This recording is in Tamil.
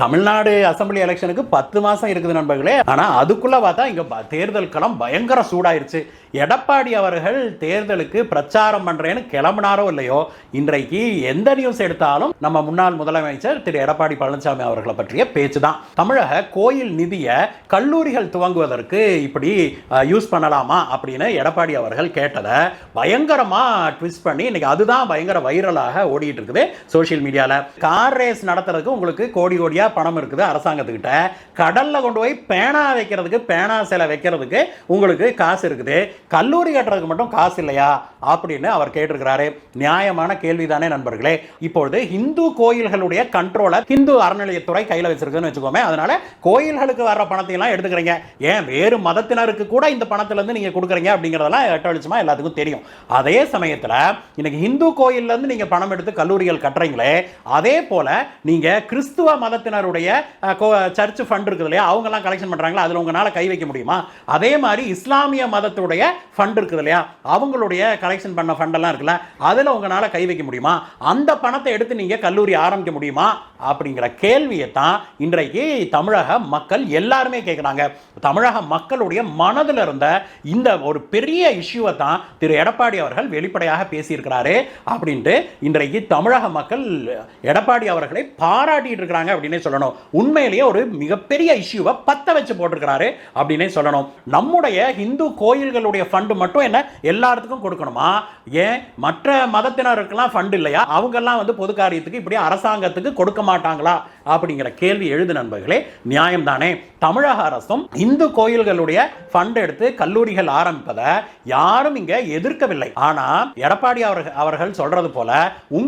தமிழ்நாடு அசம்பிளி எலெக்ஷனுக்கு 10 மாசம் இருக்குது நண்பர்களே. ஆனா அதுக்குள்ள பார்த்தா இங்க தேர்தல் களம் பயங்கர சூடாயிருச்சு. எடப்பாடி அவர்கள் தேர்தலுக்கு பிரச்சாரம் பண்றேன்னு கிளம்பினாரோ இல்லையோ, இன்றைக்கு எந்த நியூஸ் எடுத்தாலும் நம்ம முன்னாள் முதலமைச்சர் திரு எடப்பாடி பழனிசாமி அவர்களை பற்றிய பேச்சு தான். தமிழக கோயில் நிதியை கல்லூரிகள் துவங்குவதற்கு இப்படி யூஸ் பண்ணலாமா அப்படின்னு எடப்பாடி அவர்கள் கேட்டதை பயங்கரமா ட்விஸ்ட் பண்ணி இன்னைக்கு அதுதான் பயங்கர வைரலாக ஓடிட்டு இருக்குது சோசியல் மீடியால. கார் ரேஸ் நடத்துறதுக்கு உங்களுக்கு கோடி கோடியா பணம் இருக்குது அரசாங்கத்துக்கிட்ட. கடல்ல கொண்டு போய் பேனா வைக்கிறதுக்கு, பேனா சிலை வைக்கிறதுக்கு உங்களுக்கு காசு இருக்குது, கல்லூரி கட்டுறதுக்கு மட்டும் காசு இல்லையா அப்படின்னு அவர் கேட்டிருக்கிறாரு. நியாயமான கேள்விதானே நண்பர்களே. இப்பொழுது இந்து கோயில்களுடைய கண்ட்ரோலை இந்து அறநிலையத்துறை கையில் வச்சிருக்குன்னு வச்சுக்கோமே. அதனால கோயில்களுக்கு வர்ற பணத்தை எல்லாம் எடுத்துக்கிறீங்க, ஏன் வேறு மதத்தினருக்கு கூட இந்த பணத்துல இருந்து நீங்க கொடுக்குறீங்க அப்படிங்கிறதெல்லாம் எட்டவெளிச்சமா எல்லாத்துக்கும் தெரியும். அதே சமயத்தில் இன்னைக்கு இந்து கோயில்ல இருந்து நீங்க பணம் எடுத்து கல்லூரிகள் கட்டுறீங்களே, அதே போல நீங்க கிறிஸ்துவ மதத்தினருடைய சர்ச் ஃபண்ட் இருக்குது இல்லையா, அவங்க எல்லாம் கலெக்ஷன் பண்றாங்களா, அதுல உங்களால கை வைக்க முடியுமா? அதே மாதிரி இஸ்லாமிய மதத்துடைய ஃபண்ட் இருக்குது இல்லையா, அவங்களுடைய கலெக்ஷன் பண்ண ஃபண்ட் எல்லாம் இருக்குல்ல, அதுல உங்களால கை வைக்க முடியுமா? அந்த பணத்தை எடுத்து நீங்க கல்லூரி ஆரம்பிக்க முடியுமா அப்படிங்கிற கேள்வியை தான் இன்றைக்கு தமிழக மக்கள் எல்லாருமே கேட்கிறாங்க. தமிழக மக்களுடைய மனதில் இருந்த இந்த ஒரு பெரிய இஷ்யூவை தான் திரு எடப்பாடி அவர்கள் வெளிப்படையாக பேசியிருக்கிறாரு அப்படின்ட்டு இன்றைக்கு தமிழக மக்கள் எடப்பாடி அவர்களை பாராட்டிட்டு இருக்கிறாங்க அப்படின்னே சொல்லணும். உண்மையிலேயே ஒரு மிகப்பெரிய இஷ்யூவை பத்த வச்சு போட்டிருக்கிறாரு அப்படின்னே சொல்லணும். நம்முடைய இந்து கோயில்களுடைய ஃபண்ட் மட்டும் என்ன எல்லாத்துக்கும் கொடுக்கணுமா? ஏன் மற்ற மதத்தினருக்கெல்லாம் ஃபண்ட் இல்லையா? அவங்கெல்லாம் வந்து பொது காரியத்துக்கு இப்படி அரசாங்கத்துக்கு கொடுக்க மாட்டாங்களா அப்படிங்கிற கேள்வி எழுது நண்பர்களே. நியாயம் தானே. தமிழக அரசும் இந்து கோயில்களுடைய ஃபண்ட் எடுத்து கல்லூரிகள் ஆரம்பிப்பதை யாரும் இங்க எதிர்க்கவில்லை. ஆனா எடப்பாடி அவர்கள் சொல்றது போல உங்க